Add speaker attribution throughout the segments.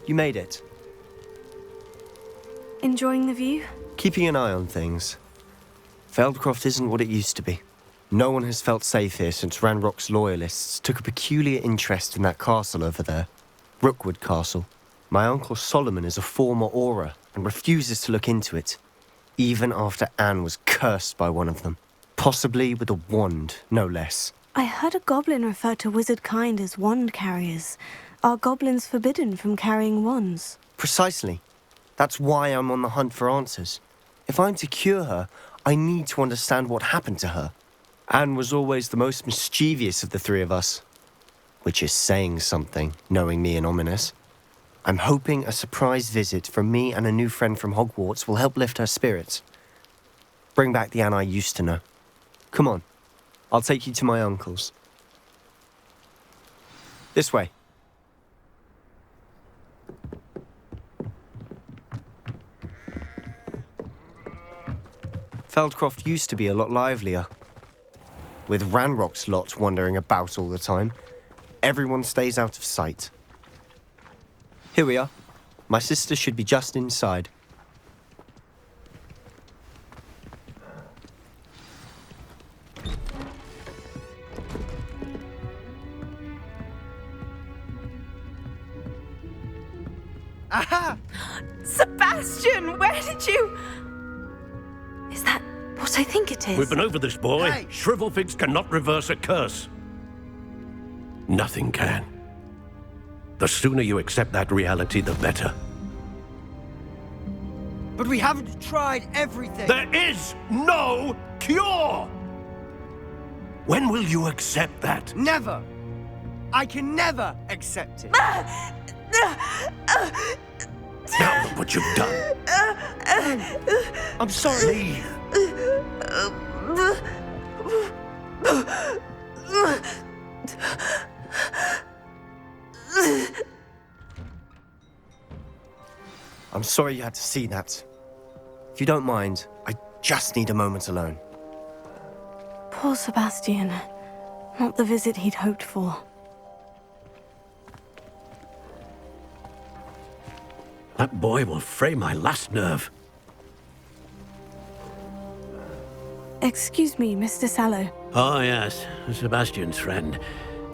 Speaker 1: You made it.
Speaker 2: Enjoying the view?
Speaker 1: Keeping an eye on things. Feldcroft isn't what it used to be. No one has felt safe here since Ranrock's loyalists took a peculiar interest in that castle over there. Rookwood Castle. My uncle Solomon is a former Auror and refuses to look into it, even after Anne was cursed by one of them. Possibly with a wand, no less.
Speaker 2: I heard a goblin refer to wizard kind as wand carriers. Are goblins forbidden from carrying wands?
Speaker 1: Precisely. That's why I'm on the hunt for answers. If I'm to cure her, I need to understand what happened to her. Anne was always the most mischievous of the three of us. Which is saying something, knowing me and Ominous. I'm hoping a surprise visit from me and a new friend from Hogwarts will help lift her spirits. Bring back the Anne I used to know. Come on, I'll take you to my uncle's. This way. Feldcroft used to be a lot livelier. With Ranrock's lot wandering about all the time, everyone stays out of sight. Here we are. My sister should be just inside.
Speaker 3: Aha!
Speaker 2: Sebastian, where did you... Is that what I think it is?
Speaker 4: We've been over this, boy.
Speaker 3: Hey!
Speaker 4: Shrivelfigs cannot reverse a curse. Nothing can. The sooner you accept that reality, the better.
Speaker 3: But we haven't tried everything.
Speaker 4: There is no cure! When will you accept that?
Speaker 3: Never. I can never accept it.
Speaker 4: Now look what you've done.
Speaker 3: I'm sorry.
Speaker 4: Leave.
Speaker 1: I'm sorry you had to see that. If you don't mind, I just need a moment alone.
Speaker 2: Poor Sebastian. Not the visit he'd hoped for.
Speaker 4: That boy will fray my last nerve.
Speaker 2: Excuse me, Mr. Sallow.
Speaker 4: Oh, yes, Sebastian's friend.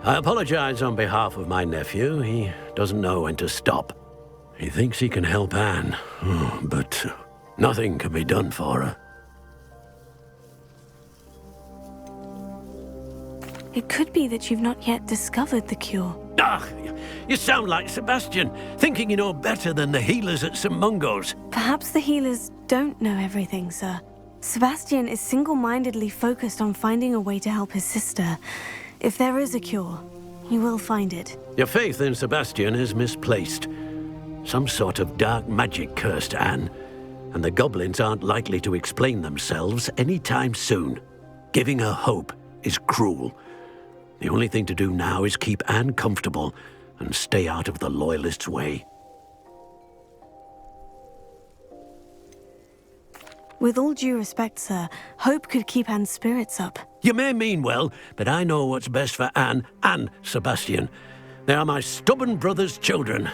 Speaker 4: I apologize on behalf of my nephew. He doesn't know when to stop. He thinks he can help Anne, but nothing can be done for her.
Speaker 2: It could be that you've not yet discovered the cure.
Speaker 4: Ah, you sound like Sebastian, thinking you know better than the healers at St. Mungo's.
Speaker 2: Perhaps the healers don't know everything, sir. Sebastian is single-mindedly focused on finding a way to help his sister. If there is a cure, he will find it.
Speaker 4: Your faith in Sebastian is misplaced. Some sort of dark magic cursed Anne, and the goblins aren't likely to explain themselves anytime soon. Giving her hope is cruel. The only thing to do now is keep Anne comfortable and stay out of the Loyalists' way.
Speaker 2: With all due respect, sir, hope could keep Anne's spirits up.
Speaker 4: You may mean well, but I know what's best for Anne and Sebastian. They are my stubborn brother's children.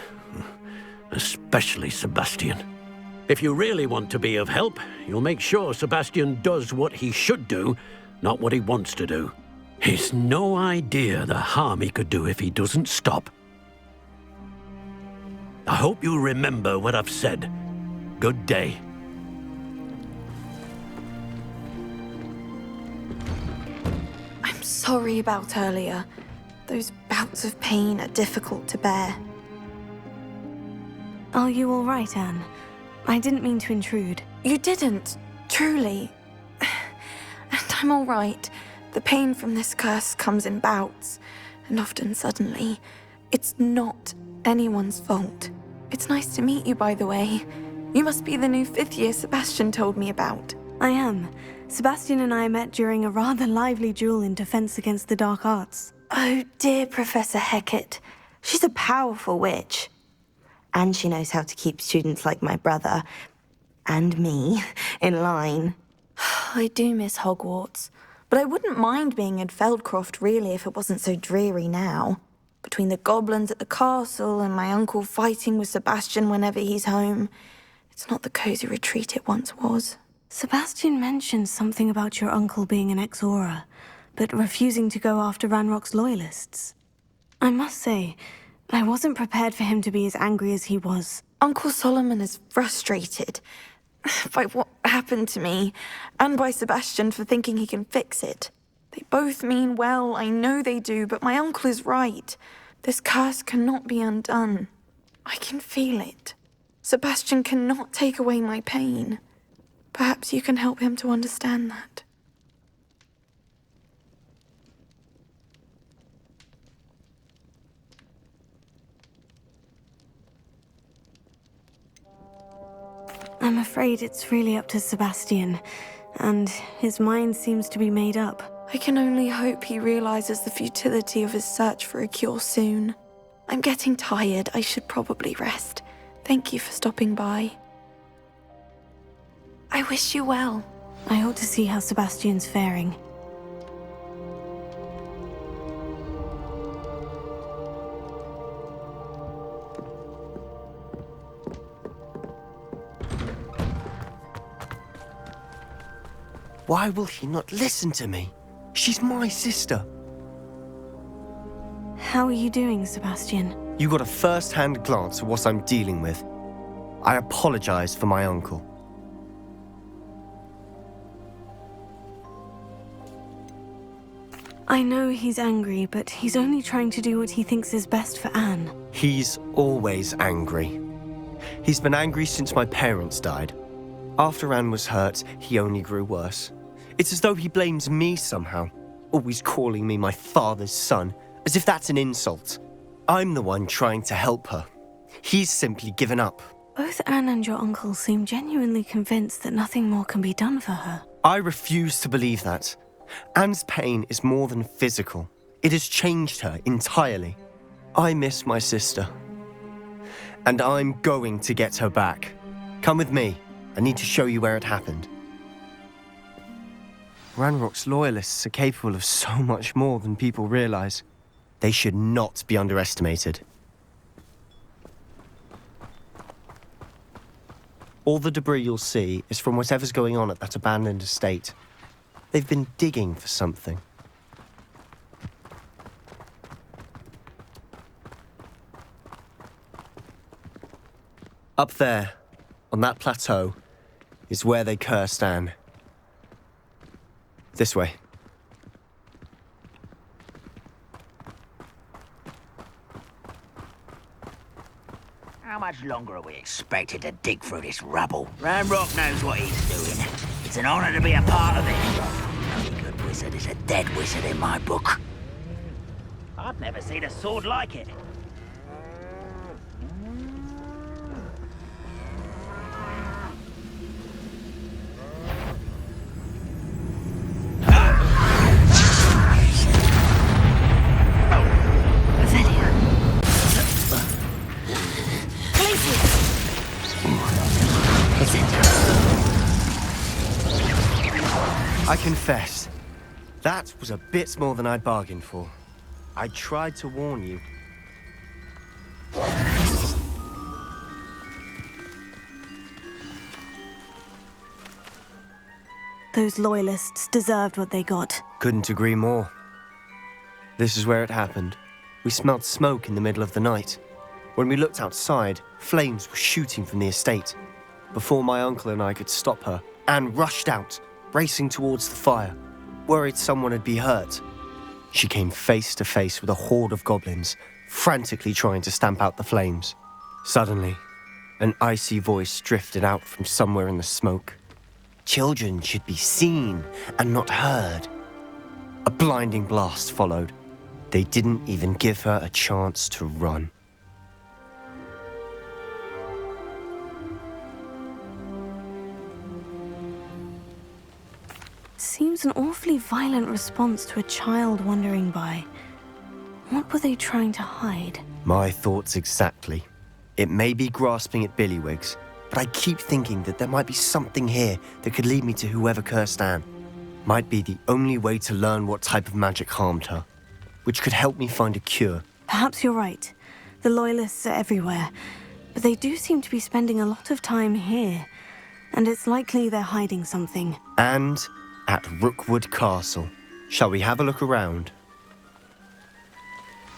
Speaker 4: Especially Sebastian. If you really want to be of help, you'll make sure Sebastian does what he should do, not what he wants to do. He's no idea the harm he could do if he doesn't stop. I hope you remember what I've said. Good day.
Speaker 5: I'm sorry about earlier. Those bouts of pain are difficult to bear.
Speaker 2: Are you all right, Anne? I didn't mean to intrude.
Speaker 5: You didn't, truly. And I'm all right. The pain from this curse comes in bouts, and often suddenly. It's not anyone's fault. It's nice to meet you, by the way. You must be the new 5th year Sebastian told me about.
Speaker 2: I am. Sebastian and I met during a rather lively duel in defense against the dark arts.
Speaker 6: Oh, dear Professor Hecat. She's a powerful witch. And she knows how to keep students like my brother, and me, in line.
Speaker 5: I do miss Hogwarts, but I wouldn't mind being in Feldcroft, really, if it wasn't so dreary now. But between the goblins at the castle and my uncle fighting with Sebastian whenever he's home. It's not the cozy retreat it once was.
Speaker 2: Sebastian mentioned something about your uncle being an ex-Aura, but refusing to go after Ranrock's loyalists. I must say, I wasn't prepared for him to be as angry as he was.
Speaker 5: Uncle Solomon is frustrated by what happened to me, and by Sebastian for thinking he can fix it. They both mean well, I know they do, but my uncle is right. This curse cannot be undone. I can feel it. Sebastian cannot take away my pain. Perhaps you can help him to understand that.
Speaker 2: I'm afraid it's really up to Sebastian, and his mind seems to be made up.
Speaker 5: I can only hope he realizes the futility of his search for a cure soon. I'm getting tired. I should probably rest. Thank you for stopping by. I wish you well.
Speaker 2: I ought to see how Sebastian's faring.
Speaker 1: Why will he not listen to me? She's my sister.
Speaker 2: How are you doing, Sebastian?
Speaker 1: You got a first-hand glance at what I'm dealing with. I apologize for my uncle.
Speaker 2: I know he's angry, but he's only trying to do what he thinks is best for Anne.
Speaker 1: He's always angry. He's been angry since my parents died. After Anne was hurt, he only grew worse. It's as though he blames me somehow, always calling me my father's son, as if that's an insult. I'm the one trying to help her. He's simply given up.
Speaker 2: Both Anne and your uncle seem genuinely convinced that nothing more can be done for her.
Speaker 1: I refuse to believe that. Anne's pain is more than physical. It has changed her entirely. I miss my sister. And I'm going to get her back. Come with me. I need to show you where it happened. Ranrock's loyalists are capable of so much more than people realize. They should not be underestimated. All the debris you'll see is from whatever's going on at that abandoned estate. They've been digging for something. Up there, on that plateau, is where they cursed Anne. This way.
Speaker 7: How much longer are we expected to dig through this rubble? Ranrock knows what he's doing. It's an honor to be a part of it. Any good wizard is a dead wizard in my book. I've never seen a sword like it.
Speaker 1: I confess, that was a bit more than I'd bargained for. I tried to warn you.
Speaker 2: Those loyalists deserved what they got.
Speaker 1: Couldn't agree more. This is where it happened. We smelled smoke in the middle of the night. When we looked outside, flames were shooting from the estate. Before my uncle and I could stop her, Anne rushed out, racing towards the fire, worried someone had been hurt. She came face to face with a horde of goblins, frantically trying to stamp out the flames. Suddenly, an icy voice drifted out from somewhere in the smoke. Children should be seen and not heard. A blinding blast followed. They didn't even give her a chance to run.
Speaker 2: Seems an awfully violent response to a child wandering by. What were they trying to hide?
Speaker 1: My thoughts exactly. It may be grasping at Billywigs, but I keep thinking that there might be something here that could lead me to whoever cursed Anne. Might be the only way to learn what type of magic harmed her, which could help me find a cure.
Speaker 2: Perhaps you're right. The Loyalists are everywhere, but they do seem to be spending a lot of time here, and it's likely they're hiding something.
Speaker 1: And at Rookwood Castle. Shall we have a look around?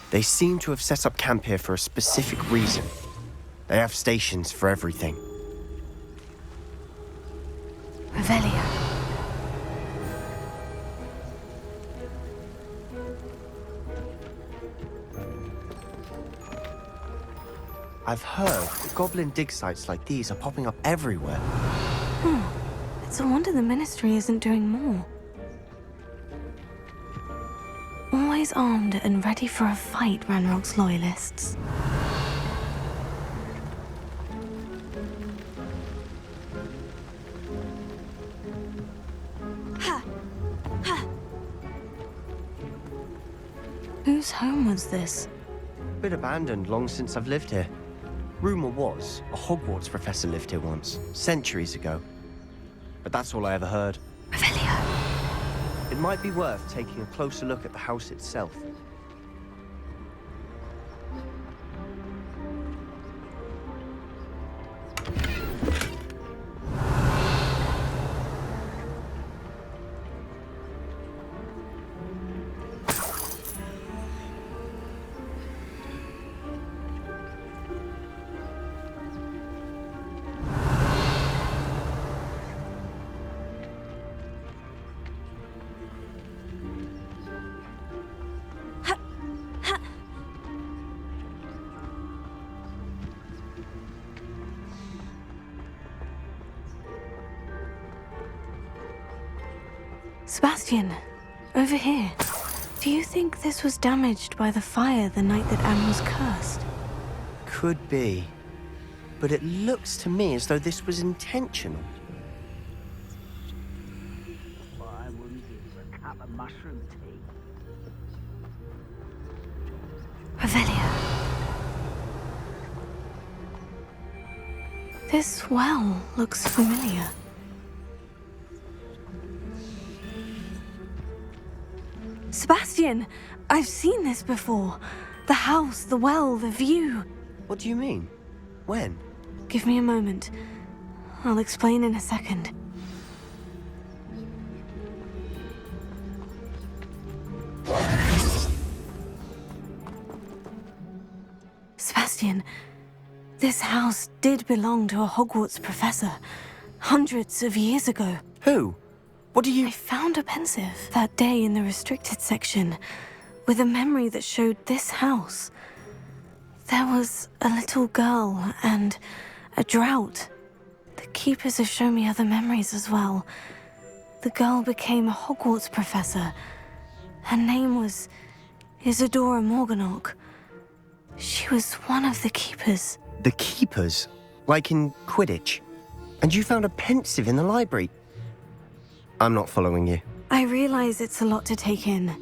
Speaker 1: They seem to have set up camp here for a specific reason. They have stations for everything.
Speaker 2: Revelia.
Speaker 1: I've heard that goblin dig sites like these are popping up everywhere.
Speaker 2: It's a wonder the Ministry isn't doing more. Always armed and ready for a fight, Ranrock's Loyalists. Whose home was this?
Speaker 1: Been abandoned long since I've lived here. Rumor was a Hogwarts professor lived here once, centuries ago. But that's all I ever heard.
Speaker 2: Revelia.
Speaker 1: It might be worth taking a closer look at the house itself.
Speaker 2: Sebastian, over here. Do you think this was damaged by the fire the night that Anne was cursed?
Speaker 1: Could be. But it looks to me as though this was intentional.
Speaker 7: What I wouldn't give for a cup of mushroom tea.
Speaker 2: Revelia. This well looks familiar. Sebastian, I've seen this before. The house, the well, the view.
Speaker 1: What do you mean? When?
Speaker 2: Give me a moment. I'll explain in a second. Sebastian, this house did belong to a Hogwarts professor, hundreds of years ago.
Speaker 1: Who? What do you...
Speaker 2: I found a pensive that day in the restricted section with a memory that showed this house. There was a little girl and a drought. The keepers have shown me other memories as well. The girl became a Hogwarts professor. Her name was Isadora Morganach. She was one of the keepers.
Speaker 1: The keepers? Like in Quidditch? And you found a pensive in the library? I'm not following you.
Speaker 2: I realize it's a lot to take in.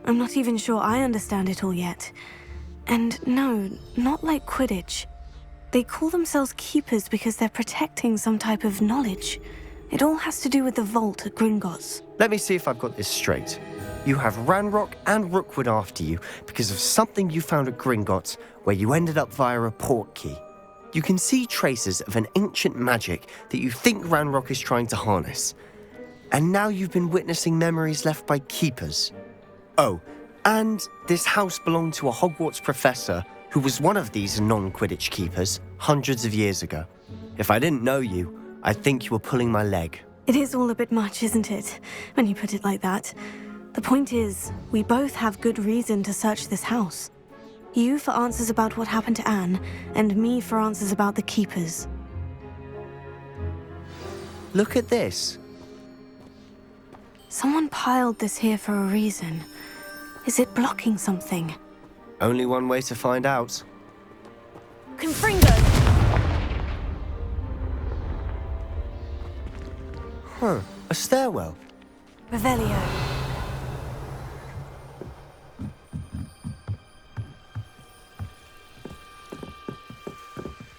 Speaker 2: I'm not even sure I understand it all yet. And no, not like Quidditch. They call themselves keepers because they're protecting some type of knowledge. It all has to do with the vault at Gringotts.
Speaker 1: Let me see if I've got this straight. You have Ranrock and Rookwood after you because of something you found at Gringotts where you ended up via a port key. You can see traces of an ancient magic that you think Ranrock is trying to harness. And now you've been witnessing memories left by keepers. Oh, and this house belonged to a Hogwarts professor who was one of these non-Quidditch keepers hundreds of years ago. If I didn't know you, I'd think you were pulling my leg.
Speaker 2: It is all a bit much, isn't it, when you put it like that? The point is, we both have good reason to search this house. You for answers about what happened to Anne, and me for answers about the keepers.
Speaker 1: Look at this.
Speaker 2: Someone piled this here for a reason. Is it blocking something?
Speaker 1: Only one way to find out.
Speaker 2: Confringo!
Speaker 1: Huh, a stairwell.
Speaker 2: Revelio.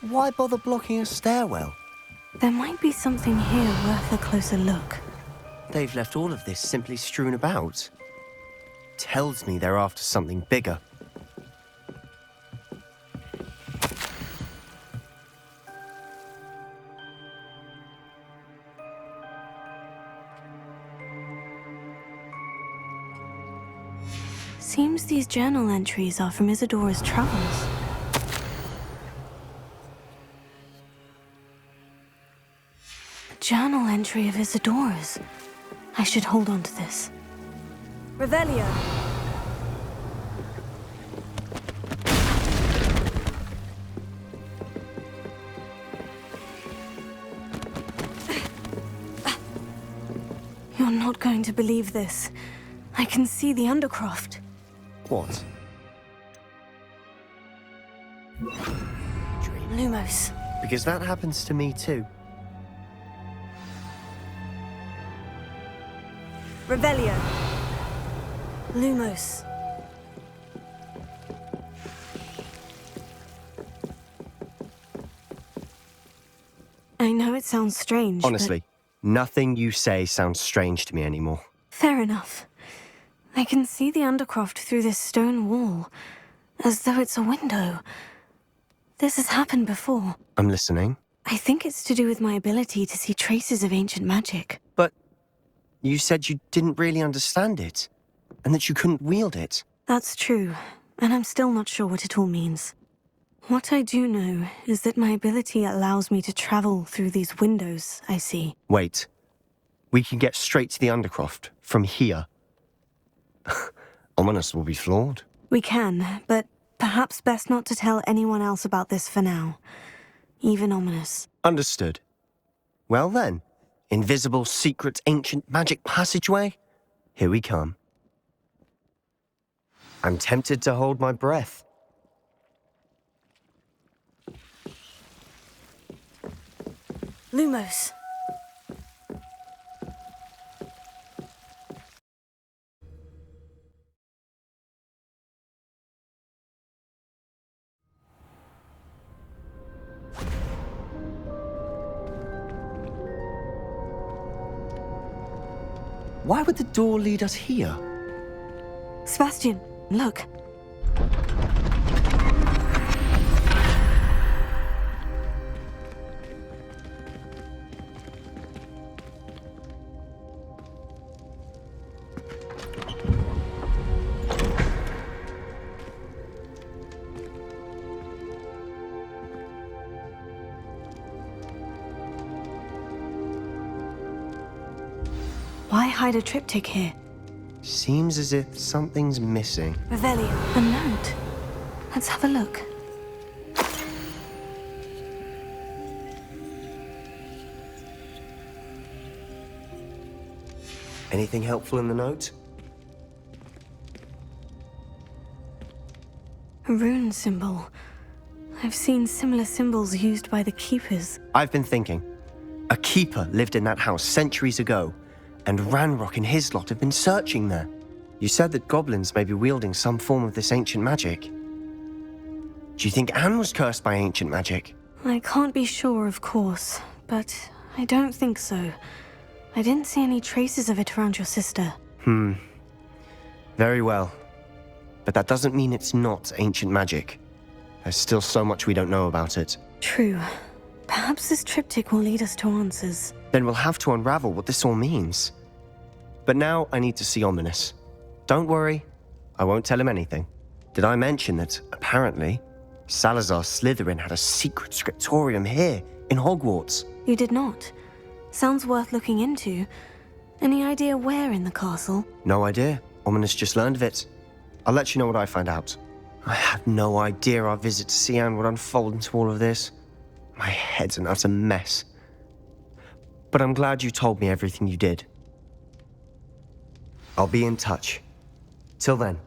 Speaker 1: Why bother blocking a stairwell?
Speaker 2: There might be something here worth a closer look.
Speaker 1: They've left all of this simply strewn about. Tells me they're after something bigger.
Speaker 2: seems these journal entries are from Isadora's travels. A journal entry of Isadora's. I should hold on to this. Revelio. You're not going to believe this. I can see the Undercroft.
Speaker 1: What?
Speaker 2: Lumos.
Speaker 1: Because that happens to me too.
Speaker 2: Revelio. Lumos. I know it sounds strange,
Speaker 1: Honestly, nothing you say sounds strange to me anymore.
Speaker 2: Fair enough. I can see the Undercroft through this stone wall, as though it's a window. This has happened before.
Speaker 1: I'm listening.
Speaker 2: I think it's to do with my ability to see traces of ancient magic.
Speaker 1: But you said you didn't really understand it, and that you couldn't wield it.
Speaker 2: That's true, and I'm still not sure what it all means. What I do know is that my ability allows me to travel through these windows I see.
Speaker 1: Wait. We can get straight to the Undercroft from here. Ominous will be floored.
Speaker 2: We can, but perhaps best not to tell anyone else about this for now. Even Ominous.
Speaker 1: Understood. Well then, invisible, secret, ancient magic passageway? Here we come. I'm tempted to hold my breath.
Speaker 2: Lumos.
Speaker 1: Why would the door lead us here?
Speaker 2: Sebastian, look. Why hide a triptych here?
Speaker 1: Seems as if something's missing.
Speaker 2: Revelio. A note. Let's have a look.
Speaker 1: Anything helpful in the note?
Speaker 2: A rune symbol. I've seen similar symbols used by the Keepers.
Speaker 1: I've been thinking. A keeper lived in that house centuries ago, and Ranrock and his lot have been searching there. You said that goblins may be wielding some form of this ancient magic. Do you think Anne was cursed by ancient magic?
Speaker 2: I can't be sure, of course, but I don't think so. I didn't see any traces of it around your sister.
Speaker 1: Very well. But that doesn't mean it's not ancient magic. There's still so much we don't know about it.
Speaker 2: True. Perhaps this triptych will lead us to answers.
Speaker 1: Then we'll have to unravel what this all means. But now I need to see Ominous. Don't worry, I won't tell him anything. Did I mention that, apparently, Salazar Slytherin had a secret scriptorium here, in Hogwarts?
Speaker 2: You did not. Sounds worth looking into. Any idea where in the castle?
Speaker 1: No idea. Ominous just learned of it. I'll let you know what I find out. I had no idea our visit to Sian would unfold into all of this. My head's an utter mess. But I'm glad you told me everything you did. I'll be in touch. Till then.